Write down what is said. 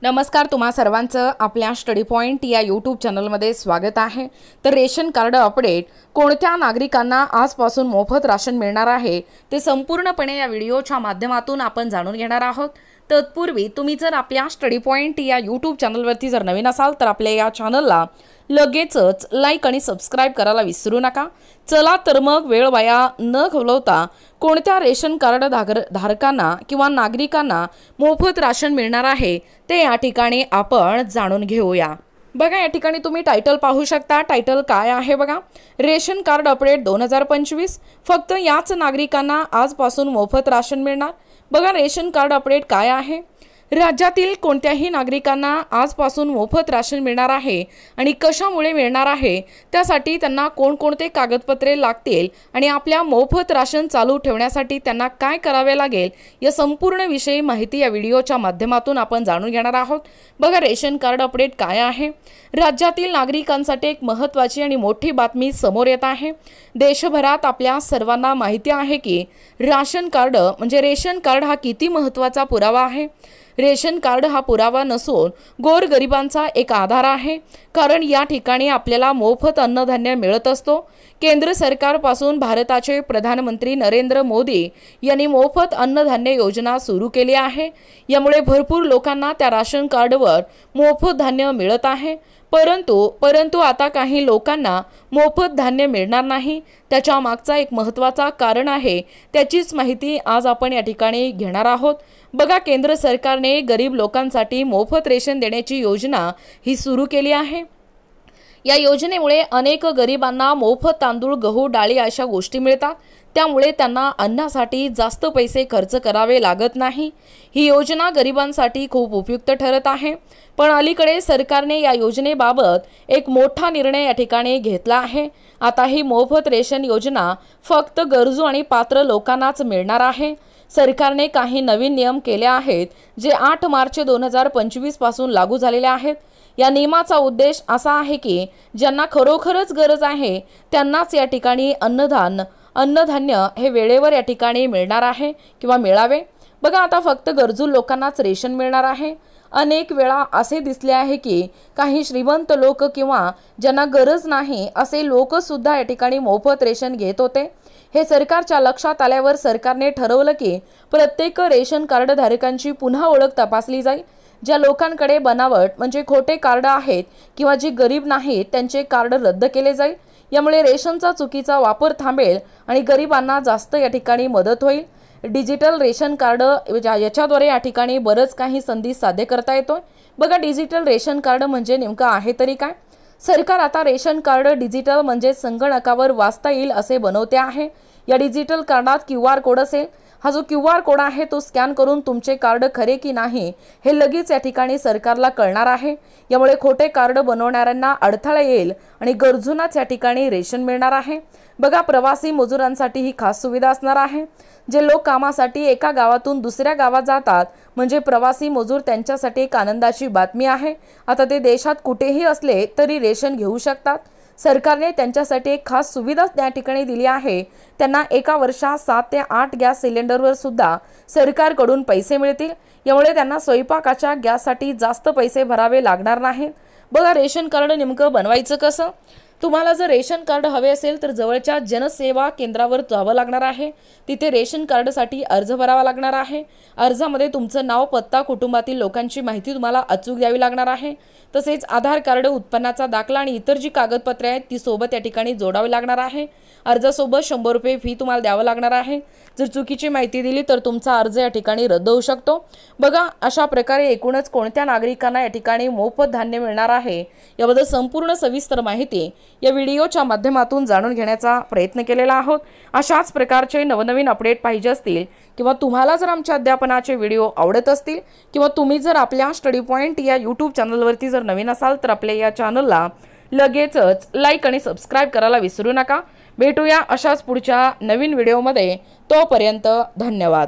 नमस्कार, तुम्हा सर्वांचं आपल्या स्टडी पॉइंट या यूट्यूब चॅनलमध्ये स्वागत आहे। तर रेशन कार्ड अपडेट कोणत्या नागरिकांना आजपासून मोफत राशन मिळणार आहे ते संपूर्णपणे या व्हिडिओच्या माध्यमातून आपण जाणून घेणार आहोत। तत्पूर्वी तुम्ही जर आपल्या स्टडी पॉइंट या यूट्यूब चॅनलवरती जर नवीन असाल तर आपल्या या चॅनलला लगेचच लाईक आणि सबस्क्राइब करायला विसरू नका। चला तर मग वेळ वाया न घालवता कोणत्या रेशन कार्ड धारकांना किंवा नागरिकांना मोफत राशन मिळणार आहे ते या ठिकाणी आपण जाणून घेऊया। बघा, या ठिकाणी तुम्ही टायटल पाहू शकता। टायटल काय आहे बघा, रेशन कार्ड अपडेट 2025 फक्त याच नागरिकांना आजपासून मोफत राशन मिळणार। बघा, रेशन कार्ड अपडेट काय आहे, राज्यातील कोणत्याही नागरिकांना आजपासून मोफत राशन मिळणार आहे आणि कशामुळे मिळणार आहे, त्यासाठी त्यांना कोणकोणते कागदपत्रे लागतील आणि आपल्या मोफत राशन चालू ठेवण्यासाठी त्यांना काय करावे लागेल या संपूर्ण विषयी माहिती या व्हिडिओच्या माध्यमातून आपण जाणून घेणार आहोत। बघा, रेशन कार्ड अपडेट काय आहे, राज्यातील नागरिकांसाठी एक महत्त्वाची आणि मोठी बातमी समोर येत आहे। देशभरात आपल्या सर्वांना माहिती आहे की रेशन कार्ड हा किती महत्त्वाचा पुरावा आहे। रेशन कार्ड हा पुरावा नसून गोरगरिबांचा एक आधार आहे, कारण या ठिकाणी आपल्याला मोफत अन्नधान्य मिळत असतो। केंद्र सरकारपासून भारताचे प्रधानमंत्री नरेंद्र मोदी यांनी मोफत अन्नधान्य योजना सुरू केली आहे। यामुळे भरपूर लोकांना त्या राशन कार्डवर मोफत धान्य मिळत आहे। परंतु आता काही लोकांना मोफत धान्य मिळणार नाही। त्याच्या मागचा एक महत्त्वाचा कारण आहे, त्याचीच माहिती आज आपण या ठिकाणी घेणार आहोत। बघा, केंद्र सरकारने गरीब लोकांसाठी मोफत रेशन देण्याची योजना ही सुरू केली आहे। या योजनेमुळे अनेक गरिबांना मोफत तांदूळ, गहू, डाळी अशा गोष्टी मिळतात, त्यामुळे त्यांना अन्नासाठी जास्त पैसे खर्च करावे लागत नाही। ही योजना गरिबांसाठी खूप उपयुक्त ठरत आहे। पण अलीकडे सरकारने या योजनेबाबत एक मोठा निर्णय या ठिकाणी घेतला आहे। आता ही मोफत रेशन योजना फक्त गरजू आणि पात्र लोकांनाच मिळणार आहे। सरकारने काही नवीन नियम केले आहेत जे 8 मार्च 2025 पासून लागू झालेले आहेत। या नियमाचा उद्देश असा आहे की ज्यांना खरोखरच गरज आहे त्यांनाच या ठिकाणी अन्नधान्य हे वेळेवर या ठिकाणी मिळणार आहे किंवा मिळावे। बघा, आता फक्त गरजू लोकांनाच रेशन मिळणार आहे। अनेक वेळा असे दिसले आहे की काही श्रीमंत लोक किंवा ज्यांना गरज नाही असे लोक सुद्धा या ठिकाणी मोफत रेशन घेत होते। हे सरकारच्या लक्षात आल्यावर सरकारने ठरवलं की प्रत्येक रेशन कार्ड धारकांची पुन्हा ओळख तपासली जाईल। ज्या लोकांकडे बनावट खोटे कार्ड आहेत किंवा जे गरीब नाहीत त्यांचे कार्ड रद्द केले जाईल। यामुळे रेशनचा चुकीचा वापर थांबेल आणि गरिबांना जास्त या ठिकाणी मदत होईल। डिजिटल रेशन कार्ड याच्याद्वारे या ठिकाणी बरंच काही संधी साध्य करता येतो। बघा, डिजिटल रेशन कार्ड म्हणजे नेमकं आहे तरी काय। सरकार आता रेशन कार्ड डिजिटल संगणकावर वाचता येईल असे बनवते आहे। या डिजिटल कार्डात QR कोड असेल। हा जो QR कोड आहे तो स्कॅन करून तुमचे कार्ड खरे की नाही हे लगेच या ठिकाणी सरकारला कळणार आहे। यामुळे खोटे कार्ड बनवणाऱ्यांना अडथळा येईल आणि गरजूंनाच या ठिकाणी रेशन मिळणार आहे। बघा, प्रवासी मजुरांसाठी ही खास सुविधा असणार आहे। जे लोक कामासाठी एका गावातून दुसऱ्या गावात जातात प्रवासी मजूर, त्यांच्यासाठी एक आनंदाची बातमी आहे। आता ते देशात कुठेही असले तरी रेशन घेऊ शकतात। सरकारने त्यांच्यासाठी एक खास सुविधा त्या ठिकाणी दिली आहे। त्यांना एका वर्षात 7 ते 8 गॅस सिलेंडरवर सुद्धा सरकारकडून पैसे मिळतील। यामुळे त्यांना स्वयंपाकाच्या गॅससाठी जास्त पैसे भरावे लागणार नाहीत। बघा, रेशन कार्ड नेमकं बनवायचं कसं। तुम्हाला जर रेशन कार्ड हवे असेल तर जवळच्या जनसेवा केंद्रावर जावं लागणार आहे। तिथे रेशन कार्डसाठी अर्ज भरावा लागणार आहे। अर्जामध्ये तुमचं नाव, पत्ता, कुटुंबातील लोकांची माहिती तुम्हाला अचूक द्यावी लागणार आहे। तसेच आधार कार्ड, उत्पन्नाचा दाखला आणि इतर जी कागदपत्रे आहेत ती सोबत या ठिकाणी जोडावी लागणार आहे। अर्जासोबत 100 रुपये फी तुम्हाला द्यावं लागणार आहे। जर चुकीची माहिती दिली तर तुमचा अर्ज या ठिकाणी रद्द होऊ शकतो। बघा, अशा प्रकारे एकूणच कोणत्या नागरिकांना या ठिकाणी मोफत धान्य मिळणार आहे याबद्दल संपूर्ण सविस्तर माहिती या व्हिडिओच्या माध्यमातून जाणून घेण्याचा प्रयत्न केलेला आहोत। अशाच प्रकारचे नवनवीन अपडेट पाहिजे असतील किंवा तुम्हाला जर आमच्या अध्यापनाचे व्हिडिओ आवडत असतील किंवा तुम्ही जर आपल्या स्टडी पॉइंट या यूट्यूब चॅनलवरती जर नवीन असाल तर आपल्या या चॅनलला लगेचच लाईक आणि सबस्क्राइब करायला विसरू नका। भेटूया अशाच पुढच्या नवीन व्हिडिओमध्ये। तोपर्यंत धन्यवाद।